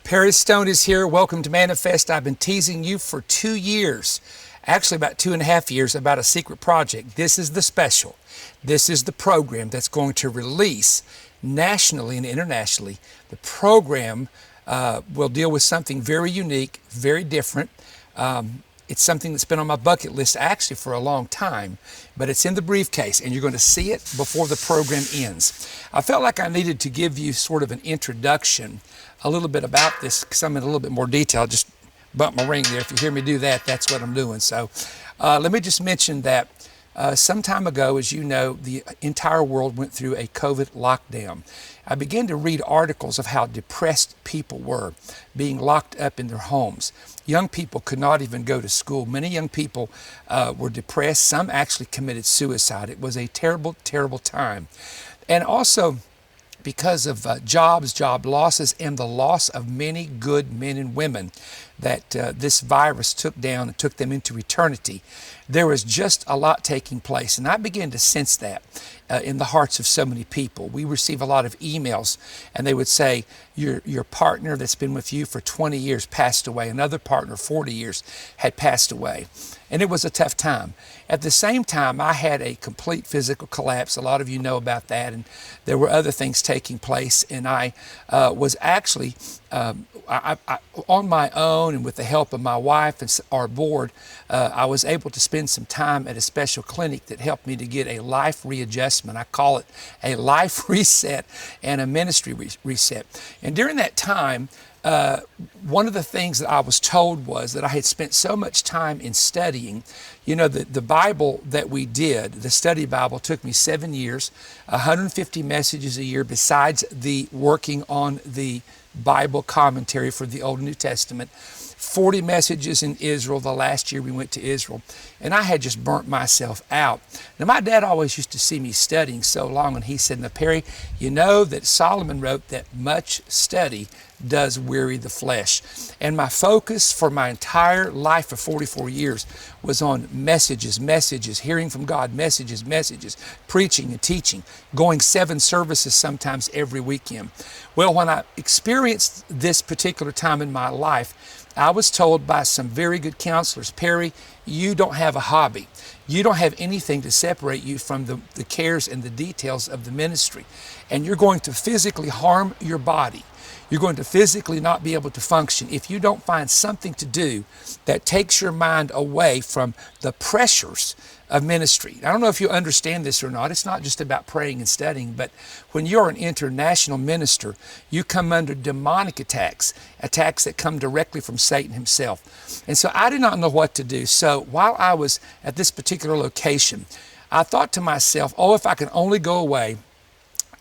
Perry Stone is here. Welcome to Manna-Fest. I've been teasing you for 2 years, actually about 2.5 years, about a secret project. This is the special. This is the program that's going to release nationally and internationally. The program will deal with something very unique, very different. It's something that's been on my bucket list actually for a long time, but it's in the briefcase and you're going to see it before the program ends. I felt like I needed to give you sort of an introduction, a little bit about this, because I'm in a little bit more detail. Just bump my ring there. If you hear me do that, that's what I'm doing. So let me just mention that some time ago, as you know, the entire world went through a COVID lockdown. I began to read articles of how depressed people were being locked up in their homes. Young people could not even go to school. Many young people were depressed. Some actually committed suicide. It was a terrible, terrible time. And also, because of job losses, and the loss of many good men and women that this virus took down and took them into eternity, there was just a lot taking place. And I began to sense that in the hearts of so many people. We receive a lot of emails, and they would say, your partner that's been with you for 20 years passed away. Another partner, 40 years, had passed away. And it was a tough time. At the same time, I had a complete physical collapse. A lot of you know about that. And there were other things taking place. And I was actually on my own, and with the help of my wife and our board, I was able to spend some time at a special clinic that helped me to get a life readjustment. I call it a life reset and a ministry reset. And during that time, one of the things that I was told was that I had spent so much time in studying. You know, the Bible that we did, the study Bible, took me 7 years, 150 messages a year, besides the working on the Bible commentary for the Old and New Testament, 40 messages in Israel. The last year we went to Israel, and I had just burnt myself out. Now, my dad always used to see me studying so long, and he said, "Now, Perry, you know that Solomon wrote that much study does weary the flesh." And my focus for my entire life of 44 years was on messages, hearing from God, messages, preaching and teaching, going 7 services sometimes every weekend. Well, when I experienced this particular time in my life, I was told by some very good counselors, "Perry, you don't have a hobby. You don't have anything to separate you from the cares and the details of the ministry. And you're going to physically harm your body. You're going to physically not be able to function if you don't find something to do that takes your mind away from the pressures of ministry." I don't know if you understand this or not. It's not just about praying and studying, but when you're an international minister, you come under demonic attacks that come directly from Satan himself. And so I did not know what to do. So while I was at this particular location, I thought to myself, oh, if I can only go away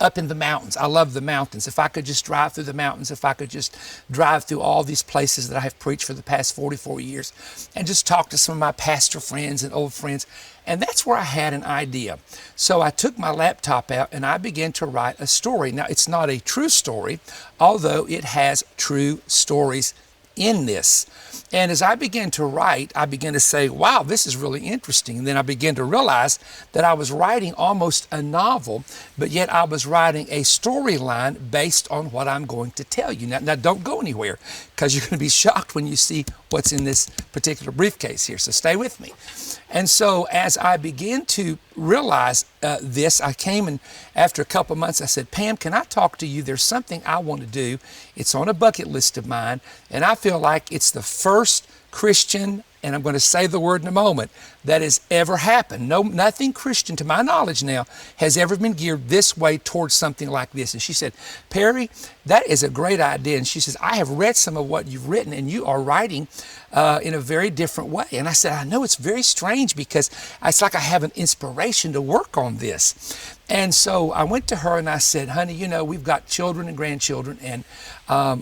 up in the mountains. I love the mountains. If I could just drive through the mountains, if I could just drive through all these places that I have preached for the past 44 years and just talk to some of my pastor friends and old friends. And that's where I had an idea. So I took my laptop out and I began to write a story. Now, it's not a true story, although it has true stories in this. And as I began to write, I began to say, wow, this is really interesting. And then I began to realize that I was writing almost a novel, but yet I was writing a storyline based on what I'm going to tell you. Now don't go anywhere, because you're going to be shocked when you see what's in this particular briefcase here. So stay with me. And so as I began to realize this, I came, and after a couple of months, I said, "Pam, can I talk to you? There's something I want to do. It's on a bucket list of mine, and I feel like it's the first Christian," and I'm going to say the word in a moment, "that has ever happened. Nothing Christian, to my knowledge now, has ever been geared this way towards something like this." And she said, "Perry, that is a great idea." And she says, "I have read some of what you've written, and you are writing in a very different way." And I said, "I know, it's very strange, because it's like I have an inspiration to work on this." And so I went to her and I said, "Honey, you know, we've got children and grandchildren, and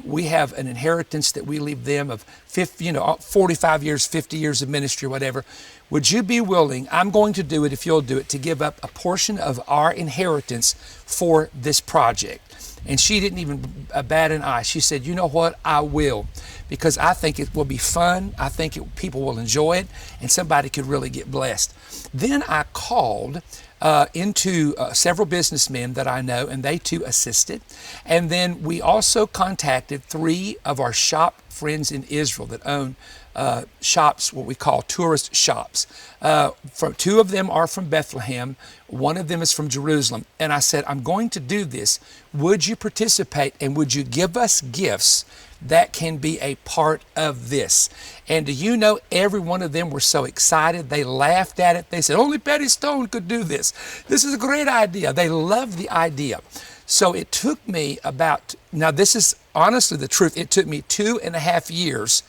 we have an inheritance that we leave them of 45 years, 50 years of ministry or whatever. Would you be willing, I'm going to do it if you'll do it, to give up a portion of our inheritance for this project?" And she didn't even bat an eye. She said, "You know what? I will, because I think it will be fun. I think people will enjoy it, and somebody could really get blessed." Then I called into several businessmen that I know, and they too assisted. And then we also contacted 3 of our shop friends in Israel that own shops, what we call tourist shops. From 2 of them are from Bethlehem. 1 of them is from Jerusalem. And I said, I'm going to do this. Would you participate, and would you give us gifts that can be a part of this? And do you know, every one of them were so excited. They laughed at it. They said, only Betty Stone could do this. This is a great idea. They loved the idea. So it took me now this is honestly the truth, it took me 2.5 years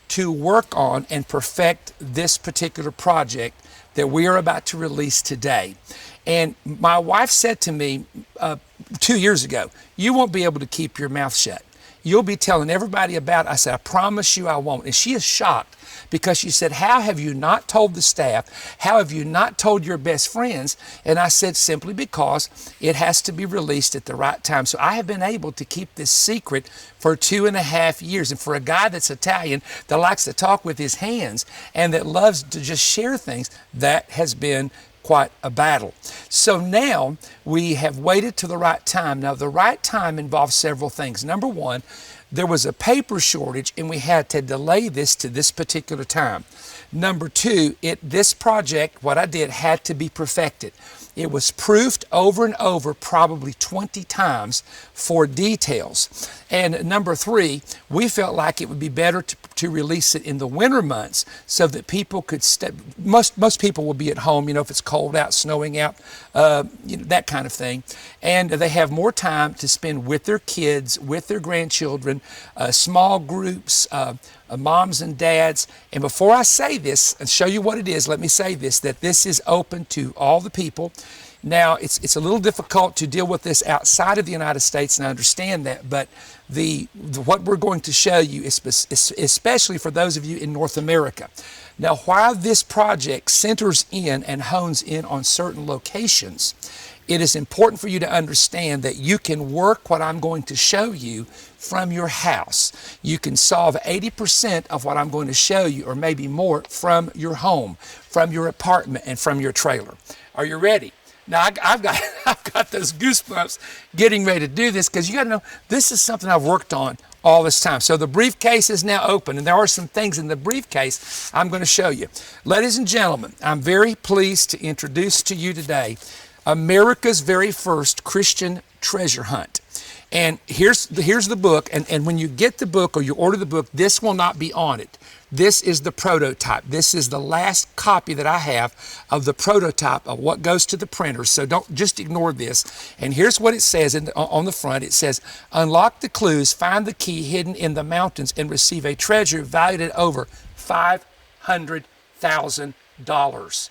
to work on and perfect this particular project that we are about to release today. And my wife said to me 2 years ago, you won't be able to keep your mouth shut. You'll be telling everybody about it. I said, I promise you I won't. And she is shocked, because she said, how have you not told the staff? How have you not told your best friends? And I said, simply because it has to be released at the right time. So I have been able to keep this secret for 2.5 years. And for a guy that's Italian, that likes to talk with his hands and that loves to just share things, that has been quite a battle. So now we have waited to the right time. Now, the right time involves several things. Number 1, there was a paper shortage, and we had to delay this to this particular time. Number 2, this project, what I did, had to be perfected. It was proofed over and over, probably 20 times for details. And number 3, we felt like it would be better to release it in the winter months, so that people could most people will be at home, if it's cold out, snowing out, that kind of thing. And they have more time to spend with their kids, with their grandchildren, small groups, moms and dads. And before I say this and show you what it is, let me say this, that this is open to all the people. Now, it's a little difficult to deal with this outside of the United States, and I understand that, but what we're going to show you is especially for those of you in North America. Now, while this project centers in and hones in on certain locations, it is important for you to understand that you can work what I'm going to show you from your house. You can solve 80% of what I'm going to show you, or maybe more, from your home, from your apartment, and from your trailer. Are you ready? Now, I've got those goosebumps getting ready to do this, because you got to know, this is something I've worked on all this time. So the briefcase is now open, and there are some things in the briefcase I'm going to show you. Ladies and gentlemen, I'm very pleased to introduce to you today America's very first Christian treasure hunt. And here's the book, and when you get the book or you order the book, this will not be on it. This is the prototype. This is the last copy that I have of the prototype of what goes to the printer, so don't just ignore this. And here's what it says on the front. It says, unlock the clues, find the key hidden in the mountains, and receive a treasure valued at over $500,000.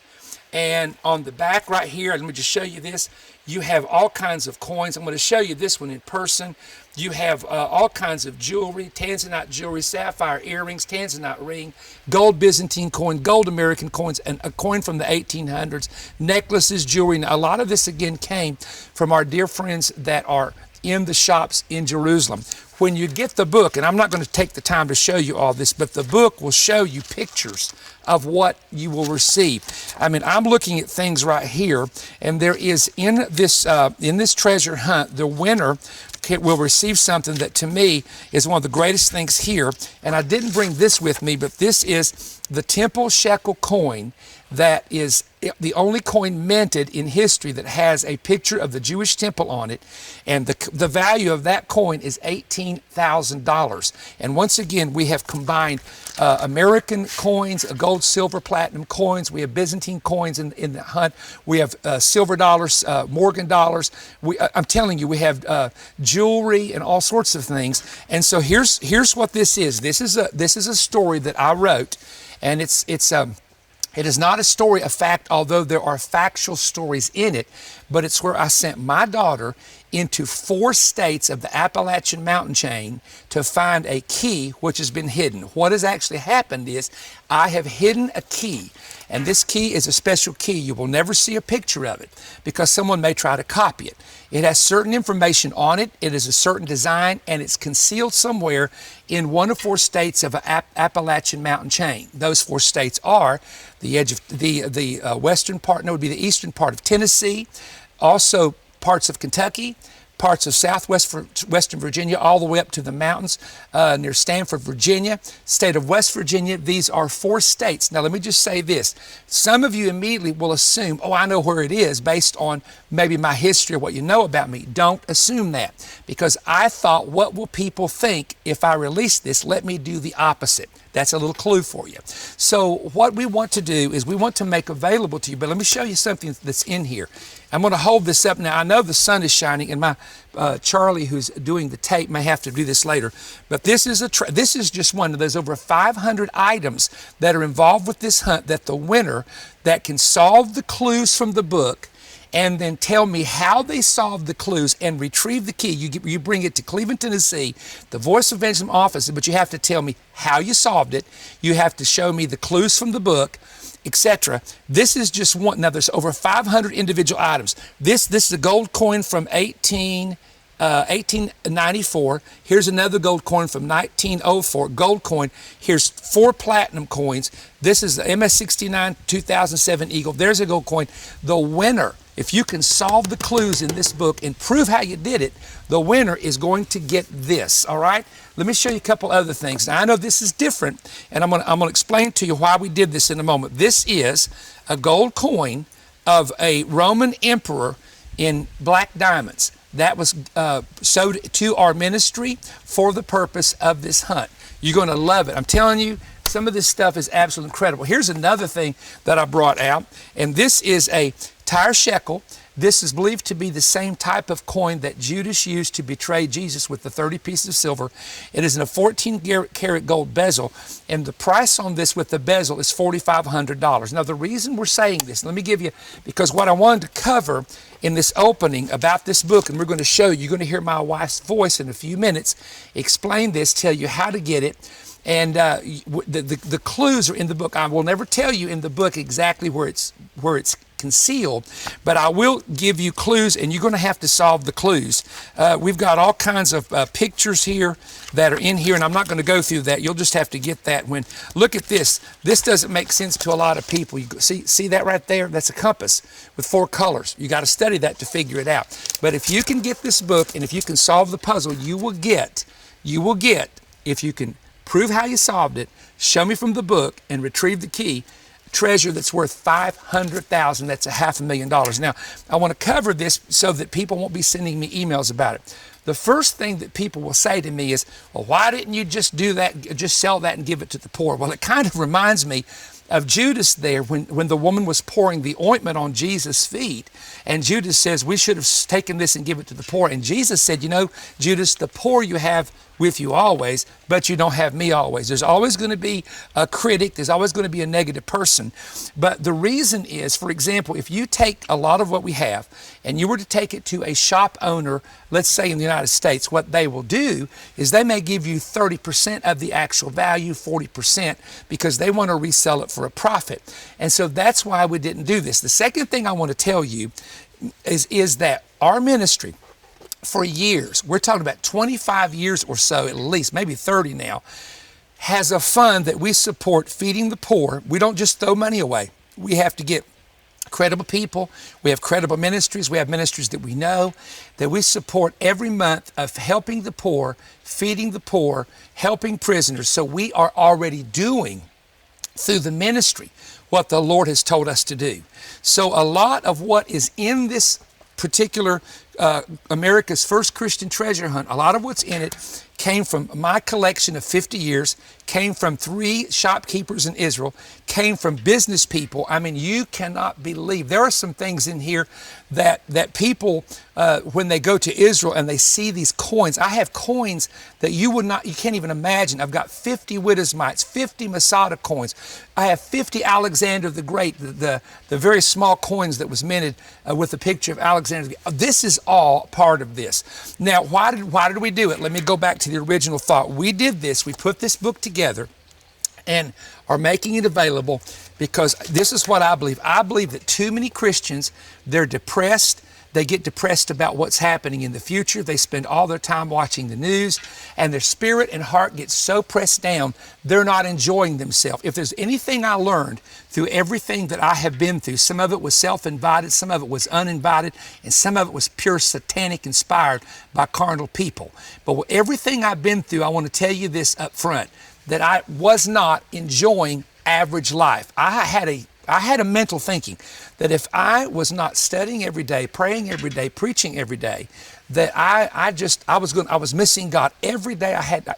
And on the back right here, let me just show you this. You have all kinds of coins. I'm going to show you this one in person. You have all kinds of jewelry, tanzanite jewelry, sapphire earrings, tanzanite ring, gold Byzantine coin, gold American coins, and a coin from the 1800s, necklaces, jewelry. Now, a lot of this, again, came from our dear friends that are in the shops in Jerusalem. When you get the book, and I'm not going to take the time to show you all this, but the book will show you pictures of what you will receive. I mean, I'm looking at things right here, and there is in this treasure hunt, the winner will receive something that to me is one of the greatest things here. And I didn't bring this with me, but this is the temple shekel coin that is the only coin minted in history that has a picture of the Jewish temple on it, and the value of that coin is $18,000. And once again, we have combined American coins, gold, silver, platinum coins. We have Byzantine coins in the hunt. We have silver dollars, Morgan dollars. I'm telling you, we have jewelry and all sorts of things. And so here's what this is. This is a story that I wrote, and it is not a story of fact, although there are factual stories in it, but it's where I sent my daughter into 4 states of the Appalachian mountain chain to find a key which has been hidden. What has actually happened is I have hidden a key, and this key is a special key. You will never see a picture of it because someone may try to copy it. It has certain information on it. It is a certain design, and it's concealed somewhere in one of 4 states of an Appalachian mountain chain. Those 4 states are the edge of the western part, no, it would be the eastern part of Tennessee, also parts of Kentucky, parts of western Virginia, all the way up to the mountains near Stanford, Virginia, state of West Virginia. These are 4 states. Now, let me just say this. Some of you immediately will assume, oh, I know where it is based on maybe my history or what you know about me. Don't assume that, because I thought, what will people think if I release this? Let me do the opposite. That's a little clue for you. So what we want to do is we want to make available to you, but let me show you something that's in here. I'm going to hold this up now. I know the sun is shining, and my Charlie, who's doing the tape, may have to do this later. But this is this is just one. There's over 500 items that are involved with this hunt that the winner that can solve the clues from the book and then tell me how they solved the clues and retrieve the key. You bring it to Cleveland, Tennessee, the Voice of Evangelism office, but you have to tell me how you solved it. You have to show me the clues from the book, etc. This is just one. Now, there's over 500 individual items. This is a gold coin from 1894. Here's another gold coin from 1904. Gold coin. Here's 4 platinum coins. This is the MS-69 2007 Eagle. There's a gold coin. The winner, if you can solve the clues in this book and prove how you did it, the winner is going to get this, all right? Let me show you a couple other things. Now, I know this is different, and I'm gonna explain to you why we did this in a moment. This is a gold coin of a Roman emperor in black diamonds. That was sold to our ministry for the purpose of this hunt. You're going to love it. I'm telling you, some of this stuff is absolutely incredible. Here's another thing that I brought out, and this is a tire shekel. This is believed to be the same type of coin that Judas used to betray Jesus with the 30 pieces of silver. It is in a 14-karat gold bezel, and the price on this with the bezel is $4,500. Now, the reason we're saying this, let me give you, because what I wanted to cover in this opening about this book, and we're going to show you, you're going to hear my wife's voice in a few minutes, explain this, tell you how to get it, and the clues are in the book. I will never tell you in the book exactly where it's concealed, but I will give you clues, and you're going to have to solve the clues. We've got all kinds of pictures here that are in here, and I'm not going to go through that. You'll just have to get that when. Look at this. This doesn't make sense to a lot of people. You see that right there? That's a compass with 4 colors. You got to study that to figure it out. But if you can get this book, and if you can solve the puzzle, you will get, if you can prove how you solved it, show me from the book, and retrieve the key, treasure that's worth $500,000. That's $500,000. Now, I want to cover this so that people won't be sending me emails about it. The first thing that people will say to me is, well, why didn't you just do that, just sell that and give it to the poor? Well, it kind of reminds me of Judas there when the woman was pouring the ointment on Jesus' feet. And Judas says, we should have taken this and give it to the poor. And Jesus said, you know, Judas, the poor you have with you always, but you don't have me always. There's always going to be a critic. There's always going to be a negative person. But the reason is, for example, if you take a lot of what we have and you were to take it to a shop owner, let's say in the United States, what they will do is they may give you 30% of the actual value, 40%, because they want to resell it for a profit. And so that's why we didn't do this. The second thing I want to tell you is that our ministry, for years, we're talking about 25 years or so at least, maybe 30 now, has a fund that we support feeding the poor. We don't just throw money away. We have to get credible people. We have credible ministries. We have ministries that we know that we support every month of helping the poor, feeding the poor, helping prisoners. So we are already doing through the ministry what the Lord has told us to do. So a lot of what is in this particular America's First Christian Treasure Hunt, a lot of what's in it came from my collection of 50 years, came from 3 shopkeepers in Israel, came from business people. I mean, you cannot believe. There are some things in here that people, when they go to Israel and they see these coins, I have coins that you can't even imagine. I've got 50 widow's mites, 50 Masada coins. I have 50 Alexander the Great, the very small coins that was minted with a picture of Alexander the Great. This is all part of this. Now, why did we do it? Let me go back to the original thought. We did this. We put this book together and are making it available because this is what I believe. I believe that too many Christians, they're depressed. They get depressed about what's happening in the future. They spend all their time watching the news, and their spirit and heart get so pressed down, they're not enjoying themselves. If there's anything I learned through everything that I have been through, some of it was self-invited, some of it was uninvited, and some of it was pure satanic inspired by carnal people. But with everything I've been through, I want to tell you this up front, that I was not enjoying average life. I had a mental thinking that if I was not studying every day, praying every day, preaching every day, that I was missing God. Every day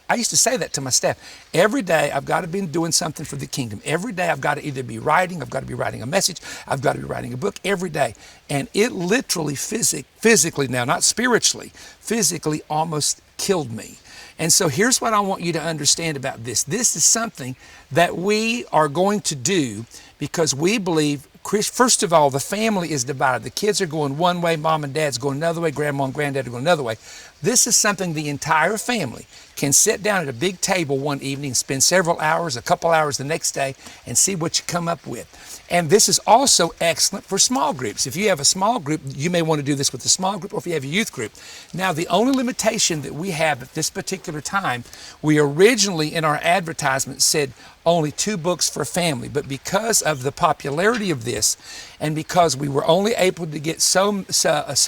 I used to say that to my staff. Every day I've got to be doing something for the kingdom. Every day I've got to either be writing, I've got to be writing a message, I've got to be writing a book every day. And it literally physically now, not spiritually, physically almost killed me. And so here's what I want you to understand about this. This is something that we are going to do because we believe, first of all, the family is divided. The kids are going one way, mom and dad's going another way, grandma and granddad are going another way. This is something the entire family can sit down at a big table one evening, spend several hours, a couple hours the next day, and see what you come up with. And this is also excellent for small groups. If you have a small group, you may want to do this with a small group, or if you have a youth group. Now, the only limitation that we have at this particular time, we originally in our advertisement said only 2 books for family, but because of the popularity of this, and because we were only able to get so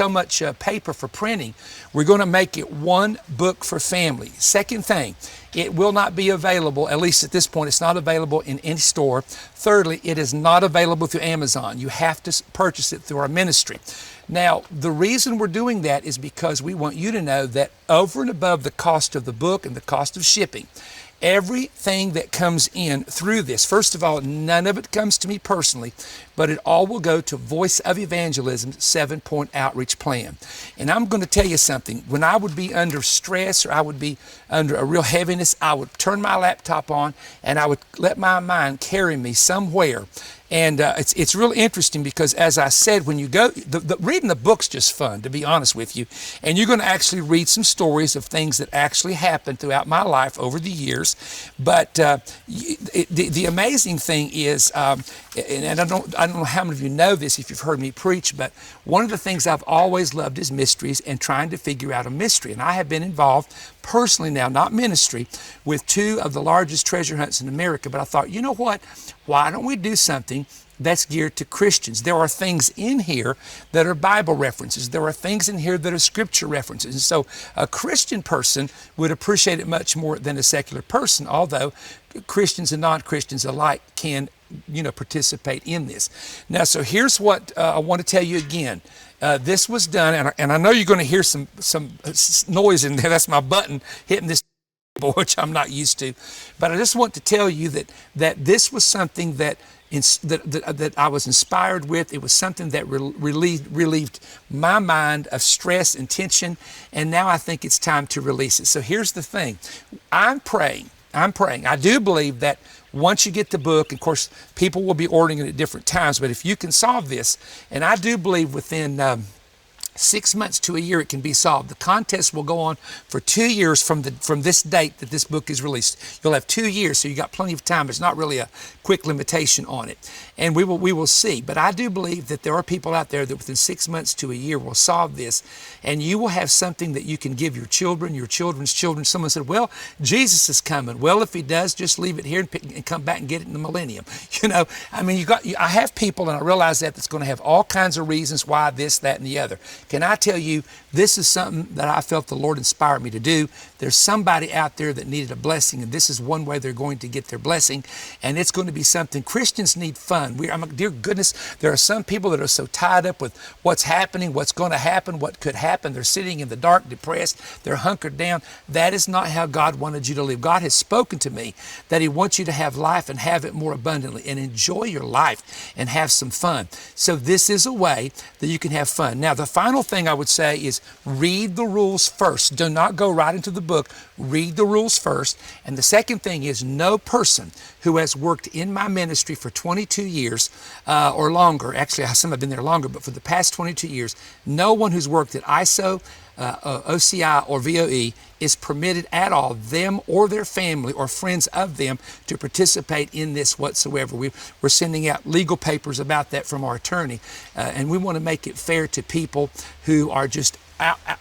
much paper for printing, we're going to make it 1 book for family. Second thing, it will not be available, at least at this point, it's not available in any store. Thirdly, it is not available through Amazon. You have to purchase it through our ministry. Now, the reason we're doing that is because we want you to know that over and above the cost of the book and the cost of shipping, everything that comes in through this, first of all, none of it comes to me personally, but it all will go to Voice of Evangelism's 7-point outreach plan. And I'm going to tell you something. When I would be under stress or I would be under a real heaviness, I would turn my laptop on and I would let my mind carry me somewhere. And it's real interesting because, as I said, when you go, reading the book's just fun, to be honest with you. And you're going to actually read some stories of things that actually happened throughout my life over the years. But the amazing thing is, and I don't know how many of you know this if you've heard me preach, but one of the things I've always loved is mysteries and trying to figure out a mystery. And I have been involved personally now, not ministry, with 2 of the largest treasure hunts in America. But I thought, you know what? Why don't we do something that's geared to Christians? There are things in here that are Bible references. There are things in here that are scripture references. And so a Christian person would appreciate it much more than a secular person, although Christians and non-Christians alike can, participate in this. Now, so here's what I want to tell you again. This was done, and I know you're going to hear some noise in there. That's my button hitting this, which I'm not used to. But I just want to tell you that this was something that I was inspired with. It was something that relieved my mind of stress and tension, and now I think it's time to release it. So here's the thing. I'm praying. I do believe that once you get the book, of course, people will be ordering it at different times, but if you can solve this, and I do believe within 6 months to a year it can be solved. The contest will go on for 2 years from this date that this book is released. You'll have 2 years, so you got plenty of time. It's not really a quick limitation on it. And we will see. But I do believe that there are people out there that within 6 months to a year will solve this, and you will have something that you can give your children, your children's children. Someone said, well, Jesus is coming. Well, if he does, just leave it here and come back and get it in the millennium. I have people, and I realize that's going to have all kinds of reasons why this, that, and the other. Can I tell you, this is something that I felt the Lord inspired me to do. There's somebody out there that needed a blessing, and this is one way they're going to get their blessing, and it's going to be something. Christians need fun. Dear goodness, there are some people that are so tied up with what's happening, what's going to happen, what could happen. They're sitting in the dark, depressed. They're hunkered down. That is not how God wanted you to live. God has spoken to me that He wants you to have life and have it more abundantly and enjoy your life and have some fun. So this is a way that you can have fun. Now, the final thing I would say is read the rules first. Do not go right into the book. Read the rules first. And the second thing is, no person who has worked in my ministry for 22 years or longer, actually some have been there longer, but for the past 22 years, no one who's worked at ISO, OCI, or VOE is permitted at all, them or their family or friends of them, to participate in this whatsoever. We're sending out legal papers about that from our attorney, and we want to make it fair to people who are just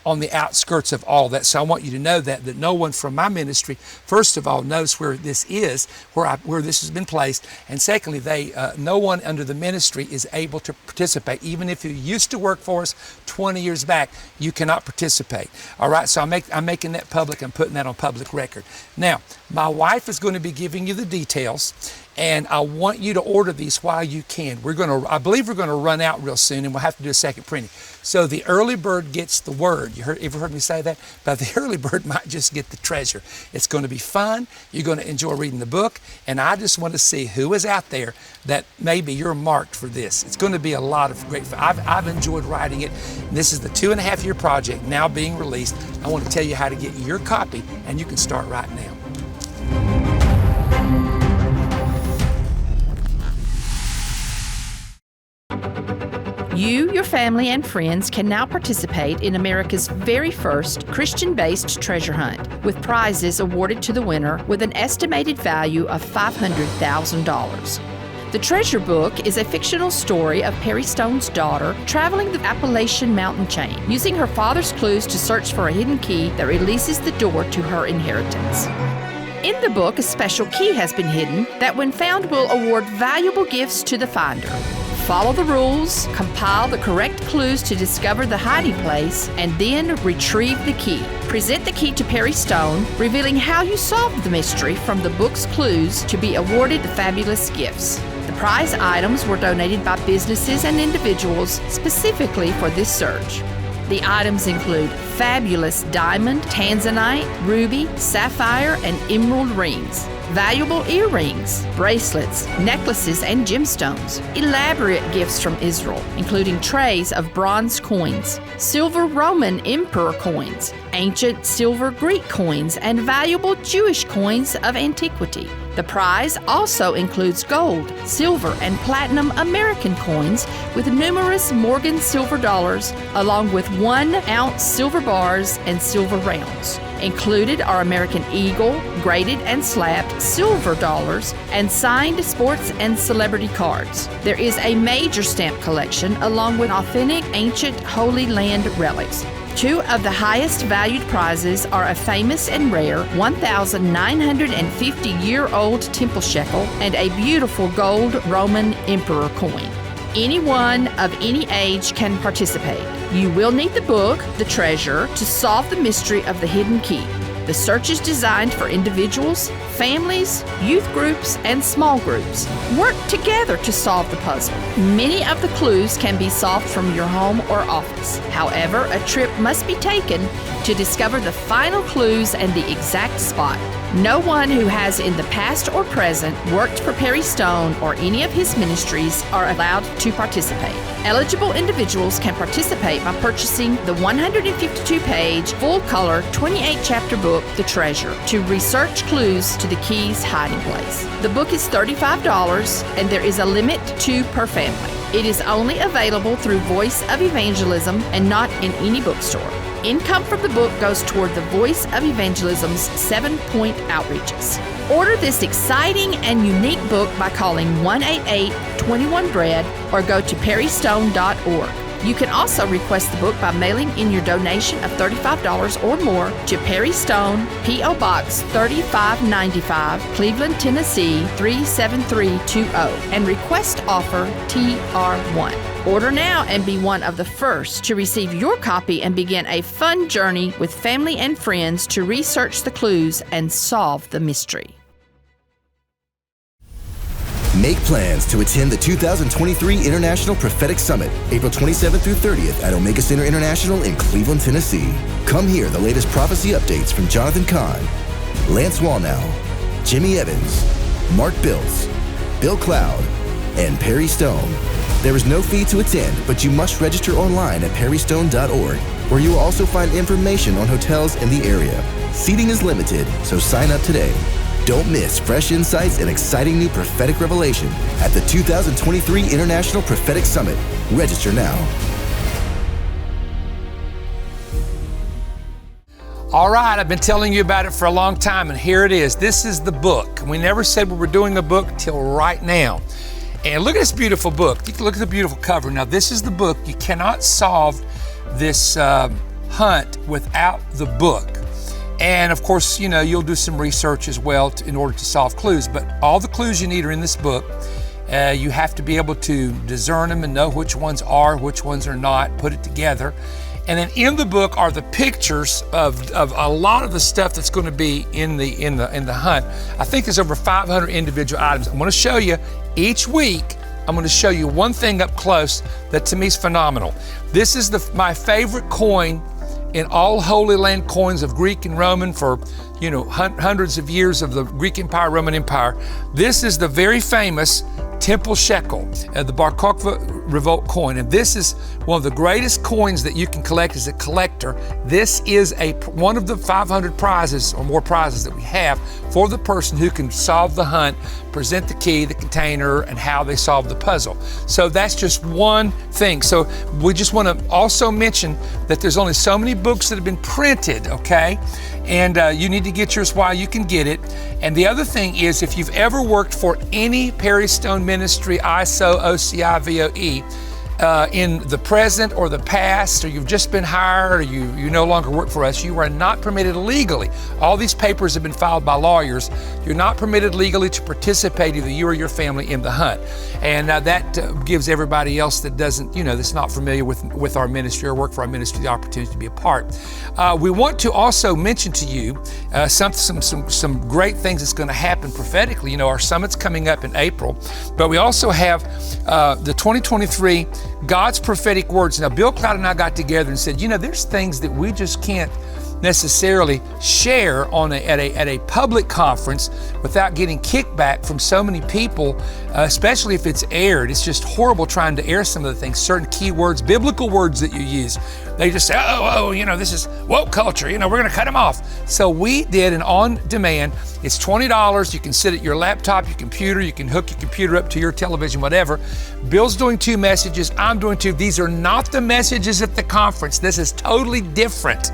on the outskirts of all that. So I want you to know that no one from my ministry, first of all, knows where this is, where this has been placed, and secondly, no one under the ministry is able to participate. Even if you used to work for us 20 years back, you cannot participate. All right, so I'm making that public. I'm putting that on public record. Now, my wife is going to be giving you the details, and I want you to order these while you can. I believe we're going to run out real soon, and we'll have to do a second printing. So the early bird gets the word. You ever heard me say that? But the early bird might just get the treasure. It's going to be fun. You're going to enjoy reading the book, and I just want to see who is out there that maybe you're marked for this. It's going to be a lot of great fun. I've enjoyed writing it. This is the 2.5-year project now being released. I want to tell you how to get your copy, and you can start right now. You, your family, and friends can now participate in America's very first Christian-based treasure hunt, with prizes awarded to the winner with an estimated value of $500,000. The Treasure Book is a fictional story of Perry Stone's daughter traveling the Appalachian mountain chain, using her father's clues to search for a hidden key that releases the door to her inheritance. In the book, a special key has been hidden that, when found, will award valuable gifts to the finder. Follow the rules, compile the correct clues to discover the hiding place, and then retrieve the key. Present the key to Perry Stone, revealing how you solved the mystery from the book's clues to be awarded the fabulous gifts. The prize items were donated by businesses and individuals specifically for this search. The items include fabulous diamond, tanzanite, ruby, sapphire, and emerald rings, valuable earrings, bracelets, necklaces, and gemstones, elaborate gifts from Israel, including trays of bronze coins, silver Roman emperor coins, ancient silver Greek coins, and valuable Jewish coins of antiquity. The prize also includes gold, silver, and platinum American coins with numerous Morgan silver dollars, along with 1-ounce silver bars and silver rounds. Included are American Eagle, graded and slabbed silver dollars, and signed sports and celebrity cards. There is a major stamp collection along with authentic ancient Holy Land relics. Two of the highest valued prizes are a famous and rare 1,950-year-old temple shekel and a beautiful gold Roman emperor coin. Anyone of any age can participate. You will need the book, The Treasure, to solve the mystery of the hidden key. The search is designed for individuals, families, youth groups, and small groups. Work together to solve the puzzle. Many of the clues can be solved from your home or office. However, a trip must be taken to discover the final clues and the exact spot. No one who has in the past or present worked for Perry Stone or any of his ministries are allowed to participate. Eligible individuals can participate by purchasing the 152-page, full-color, 28-chapter book, The Treasure, to research clues to the key's hiding place. The book is $35, and there is a limit to 2 per family. It is only available through Voice of Evangelism and not in any bookstore. Income from the book goes toward the Voice of Evangelism's 7-point outreaches. Order this exciting and unique book by calling 188-21-BREAD or go to perrystone.org. You can also request the book by mailing in your donation of $35 or more to Perry Stone, P.O. Box 3595, Cleveland, Tennessee 37320, and request offer TR1. Order now and be one of the first to receive your copy and begin a fun journey with family and friends to research the clues and solve the mystery. Make plans to attend the 2023 International Prophetic Summit, April 27th through 30th at Omega Center International in Cleveland, Tennessee. Come hear the latest prophecy updates from Jonathan Kahn, Lance Wallnau, Jimmy Evans, Mark Biltz, Bill Cloud, and Perry Stone. There is no fee to attend, but you must register online at perrystone.org, where you will also find information on hotels in the area. Seating is limited, so sign up today. Don't miss fresh insights and exciting new prophetic revelation at the 2023 International Prophetic Summit. Register now. All right, I've been telling you about it for a long time, and here it is. This is the book. We never said we were doing a book till right now. And look at this beautiful book. You can look at the beautiful cover. Now, this is the book. You cannot solve this hunt without the book. And of course, you know, you'll do some research as well in order to solve clues, but all the clues you need are in this book. You have to be able to discern them and know which ones are not, put it together. And then in the book are the pictures of a lot of the stuff that's going to be in the hunt. I think there's over 500 individual items. I'm going to show you each week. I'm going to show you one thing up close that to me is phenomenal. This is my favorite coin in all Holy Land coins of Greek and Roman for, you know, hundreds of years of the Greek Empire, Roman Empire. This is the very famous Temple Shekel, the Bar Kokhba Revolt coin. And this is one of the greatest coins that you can collect as a collector. This is one of the 500 prizes or more prizes that we have for the person who can solve the hunt, present the key, the container, and how they solve the puzzle. So that's just one thing. So we just want to also mention that there's only so many books that have been printed, okay? And you need to get yours while you can get it. And the other thing is, if you've ever worked for any Perry Stone ministry, ISO, OCI, VOE, in the present or the past, or you've just been hired, or you no longer work for us, you are not permitted legally. All these papers have been filed by lawyers. You're not permitted legally to participate, either you or your family, in the hunt. And that gives everybody else that doesn't, you know, that's not familiar with our ministry or work for our ministry the opportunity to be a part. We want to also mention to you some great things that's going to happen prophetically. You know, our summit's coming up in April, but we also have the 2023 God's prophetic words. Now, Bill Cloud and I got together and said, you know, there's things that we just can't necessarily share at a public conference without getting kickback from so many people, especially if it's aired. It's just horrible trying to air some of the things, certain keywords, biblical words that you use. They just say, oh, you know, this is woke culture, you know, we're going to cut them off. So we did an on-demand. It's $20. You can sit at your laptop, your computer, you can hook your computer up to your television, whatever. Bill's doing 2 messages, I'm doing 2. These are not the messages at the conference. This is totally different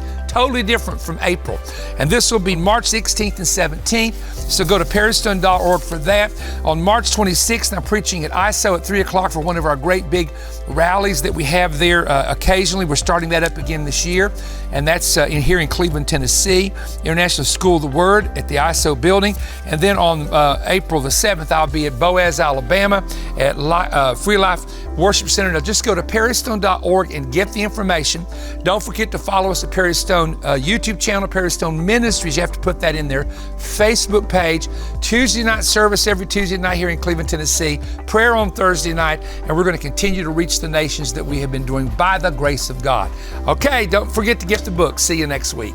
from April. And this will be March 16th and 17th. So go to perrystone.org for that. On March 26th, I'm preaching at ISO at 3 o'clock for one of our great big rallies that we have there occasionally. We're starting that up again this year. And that's here in Cleveland, Tennessee, International School of the Word at the ISO building. And then on April the 7th, I'll be at Boaz, Alabama at Free Life Worship Center. Now just go to perrystone.org and get the information. Don't forget to follow us at Perry Stone YouTube channel, Perry Stone Ministries. You have to put that in there. Facebook page. Tuesday night service every Tuesday night here in Cleveland, Tennessee. Prayer on Thursday night. And we're going to continue to reach the nations that we have been doing by the grace of God. Okay, don't forget to get the book. See you next week.